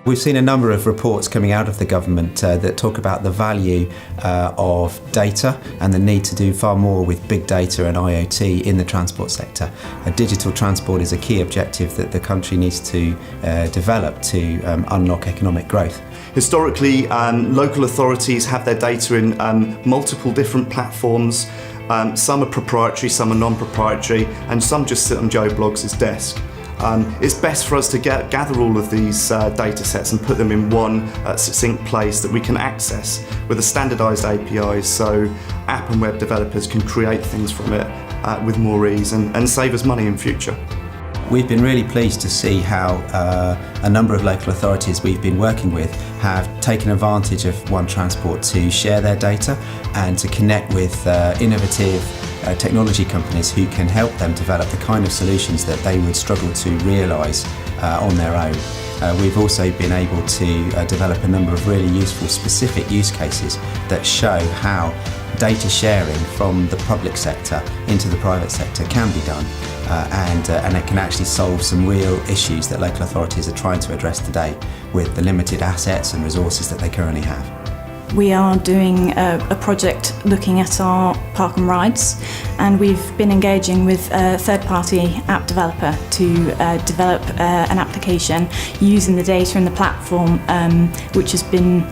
We've seen a number of reports coming out of the government that talk about the value of data and the need to do far more with big data and IoT in the transport sector. Digital transport is a key objective that the country needs to develop to unlock economic growth. Historically, local authorities have their data in multiple different platforms. Some are proprietary, some are non-proprietary, and some just sit on Joe Bloggs' desk. It's best for us to gather all of these data sets and put them in one succinct place that we can access with a standardised APIs, so app and web developers can create things from it with more ease and save us money in future. We've been really pleased to see how a number of local authorities we've been working with have taken advantage of oneTRANSPORT to share their data and to connect with innovative technology companies who can help them develop the kind of solutions that they would struggle to realise on their own. We've also been able to develop a number of really useful specific use cases that show how data sharing from the public sector into the private sector can be done and it can actually solve some real issues that local authorities are trying to address today with the limited assets and resources that they currently have. We are doing a project looking at our park and rides, and we've been engaging with a third-party app developer to develop an application using the data in the platform, which has been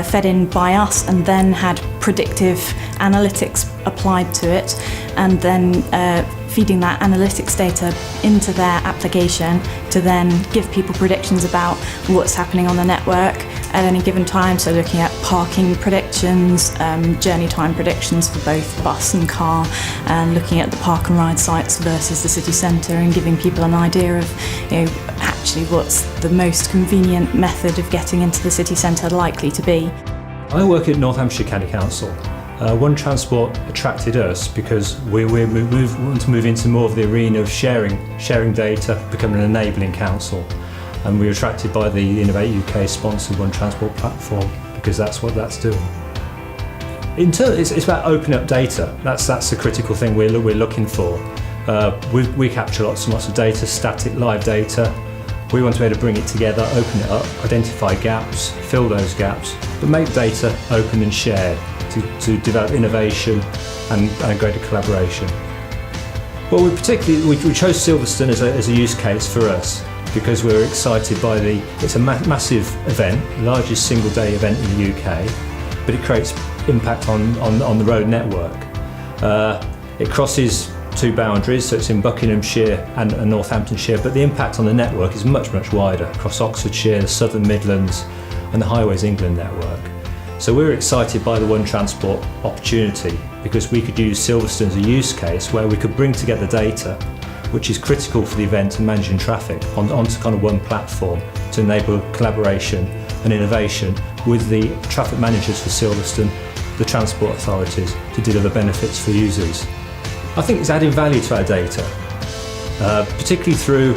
fed in by us and then had predictive analytics applied to it, and then feeding that analytics data into their application to then give people predictions about what's happening on the network at any given time, so looking at parking predictions, journey time predictions for both bus and car, and looking at the park and ride sites versus the city centre and giving people an idea of actually what's the most convenient method of getting into the city centre likely to be. I work at Northamptonshire County Council. oneTRANSPORT attracted us because we want to move into more of the arena of sharing data, becoming an enabling council. And we were attracted by the Innovate UK sponsored oneTRANSPORT platform because that's what that's doing. It's about opening up data. That's the critical thing we're looking for. We capture lots and lots of data, static, live data. We want to be able to bring it together, open it up, identify gaps, fill those gaps, but make data open and shared to develop innovation and greater collaboration. Well, we chose Silverstone as a use case for us because we were excited by it's a massive event, the largest single day event in the UK, but it creates impact on the road network. It crosses two boundaries, so it's in Buckinghamshire and Northamptonshire, but the impact on the network is much, much wider across Oxfordshire, the Southern Midlands and the Highways England network. So we were excited by the oneTRANSPORT opportunity because we could use Silverstone as a use case where we could bring together data which is critical for the event and managing traffic onto kind of one platform to enable collaboration and innovation with the traffic managers for Silverstone, the transport authorities, to deliver benefits for users. I think it's adding value to our data, particularly through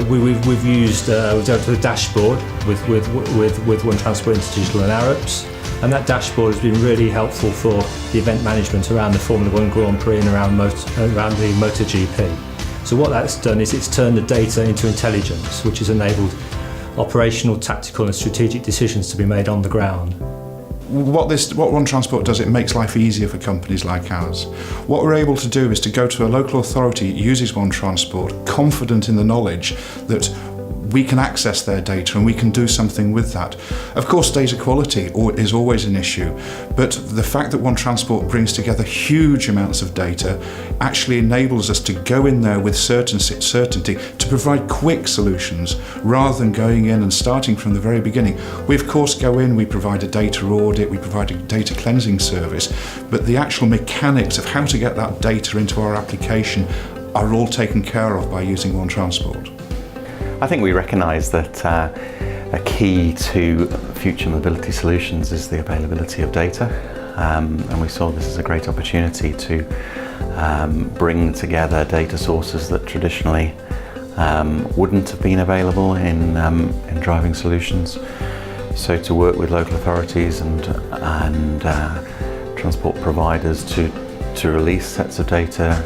we've used a dashboard with oneTRANSPORT into digital and ARAPS, and that dashboard has been really helpful for the event management around the Formula 1 Grand Prix and around the MotoGP. So what that's done is it's turned the data into intelligence, which has enabled operational, tactical and strategic decisions to be made on the ground. What oneTRANSPORT does, it makes life easier for companies like ours. What we're able to do is to go to a local authority that uses oneTRANSPORT, confident in the knowledge that we can access their data and we can do something with that. Of course, data quality is always an issue, but the fact that oneTRANSPORT brings together huge amounts of data actually enables us to go in there with certainty to provide quick solutions rather than going in and starting from the very beginning. We of course go in, we provide a data audit, we provide a data cleansing service, but the actual mechanics of how to get that data into our application are all taken care of by using oneTRANSPORT. I think we recognise that a key to future mobility solutions is the availability of data, and we saw this as a great opportunity to bring together data sources that traditionally wouldn't have been available in driving solutions. So to work with local authorities and transport providers to release sets of data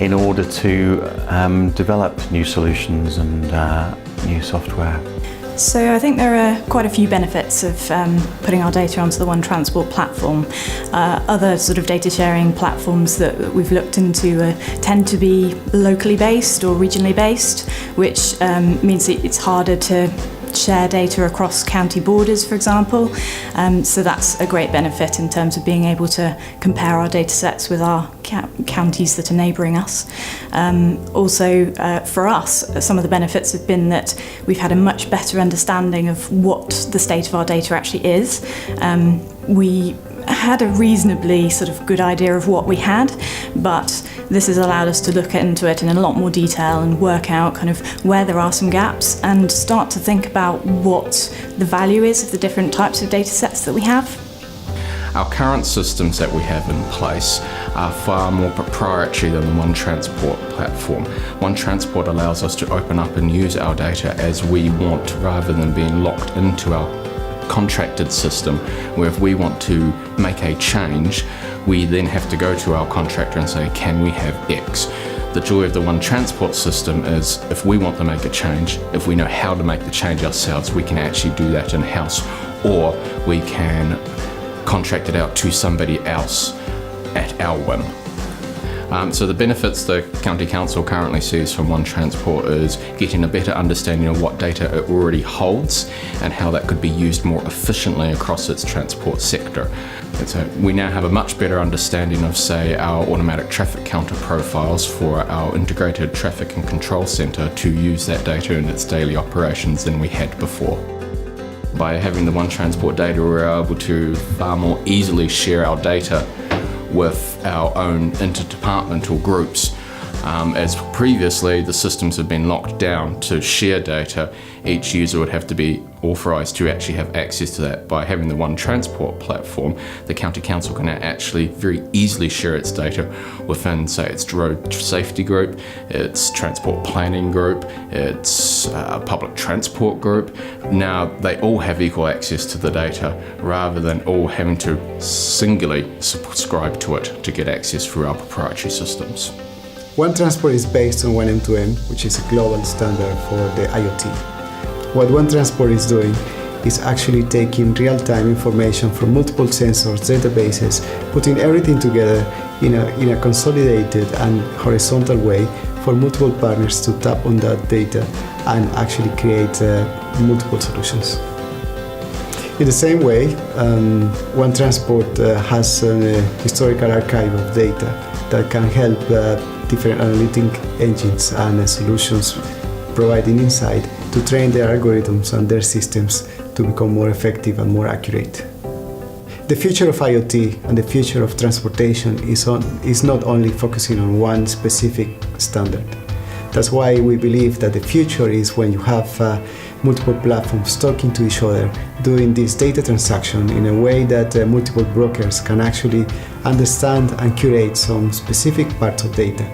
in order to develop new solutions and new software. So I think there are quite a few benefits of putting our data onto the oneTRANSPORT platform. Other sort of data sharing platforms that we've looked into tend to be locally based or regionally based, which means it's harder to share data across county borders, for example. So that's a great benefit in terms of being able to compare our data sets with our counties that are neighbouring us. Also, for us, some of the benefits have been that we've had a much better understanding of what the state of our data actually is. We had a reasonably sort of good idea of what we had, but this has allowed us to look into it in a lot more detail and work out kind of where there are some gaps and start to think about what the value is of the different types of data sets that we have. Our current systems that we have in place are far more proprietary than the oneTRANSPORT platform. oneTRANSPORT allows us to open up and use our data as we want, rather than being locked into our contracted system, where if we want to make a change, we then have to go to our contractor and say, can we have X? The joy of the oneTRANSPORT system is if we want to make a change, if we know how to make the change ourselves, we can actually do that in-house, or we can contract it out to somebody else at our whim. So the benefits the County Council currently sees from oneTRANSPORT is getting a better understanding of what data it already holds and how that could be used more efficiently across its transport sector. And so we now have a much better understanding of, say, our automatic traffic counter profiles for our integrated traffic and control centre to use that data in its daily operations than we had before. By having the oneTRANSPORT data, we're able to far more easily share our data with our own interdepartmental groups. As previously the systems have been locked down to share data, each user would have to be authorised to actually have access to that. By having the oneTRANSPORT platform, the County Council can actually very easily share its data within, say, its road safety group, its transport planning group, its public transport group. Now they all have equal access to the data, rather than all having to singularly subscribe to it to get access through our proprietary systems. oneTRANSPORT is based on oneM2M, which is a global standard for the IoT. What oneTRANSPORT is doing is actually taking real-time information from multiple sensors, databases, putting everything together in a consolidated and horizontal way for multiple partners to tap on that data and actually create multiple solutions. In the same way, oneTRANSPORT has a historical archive of data that can help different analytic engines and solutions providing insight to train their algorithms and their systems to become more effective and more accurate. The future of IoT and the future of transportation is not only focusing on one specific standard. That's why we believe that the future is when you have multiple platforms talking to each other, doing this data transaction in a way that multiple brokers can actually understand and curate some specific parts of data.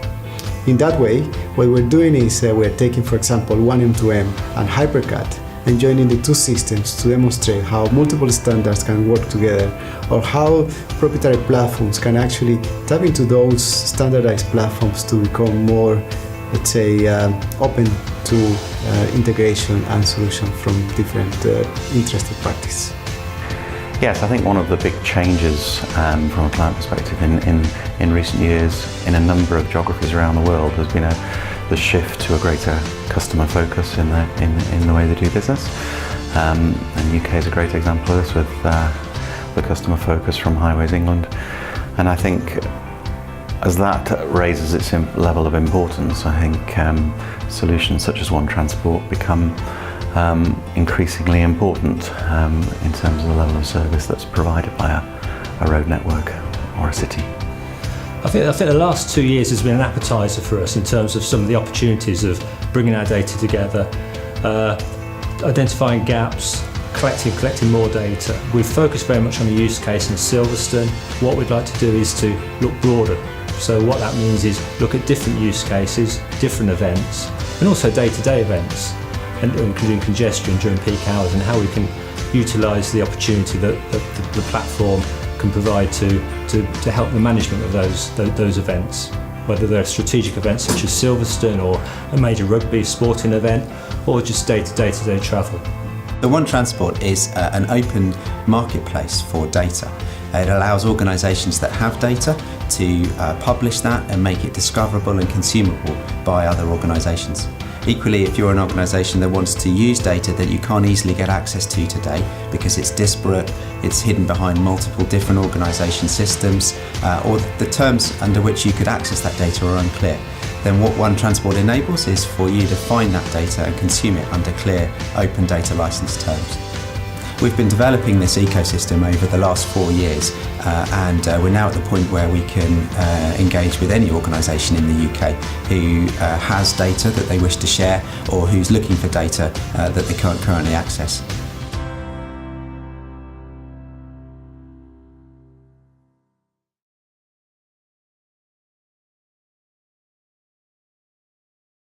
In that way, what we're doing is we're taking, for example, oneM2M and HyperCAT and joining the two systems to demonstrate how multiple standards can work together, or how proprietary platforms can actually tap into those standardized platforms to become more, let's say, open to integration and solution from different interested parties. Yes, I think one of the big changes from a client perspective in recent years in a number of geographies around the world has been the shift to a greater customer focus in the way they do business. And the UK is a great example of this with the customer focus from Highways England. And I think as that raises its level of importance, I think solutions such as oneTRANSPORT become increasingly important in terms of the level of service that's provided by a road network or a city. I think the last 2 years has been an appetizer for us in terms of some of the opportunities of bringing our data together, identifying gaps, collecting more data. We've focused very much on the use case in Silverstone. What we'd like to do is to look broader. So what that means is look at different use cases, different events, and also day-to-day events, and including congestion during peak hours, and how we can utilise the opportunity that the platform can provide to help the management of those events. whether they're strategic events such as Silverstone or a major rugby sporting event, or just day-to-day travel. The oneTRANSPORT is an open marketplace for data. It allows organisations that have data to publish that and make it discoverable and consumable by other organisations. Equally, if you're an organisation that wants to use data that you can't easily get access to today because it's disparate, it's hidden behind multiple different organisation systems, or the terms under which you could access that data are unclear, then what oneTRANSPORT enables is for you to find that data and consume it under clear open data licence terms. We've been developing this ecosystem over the last 4 years, and we're now at the point where we can engage with any organisation in the UK who has data that they wish to share or who's looking for data that they can't currently access.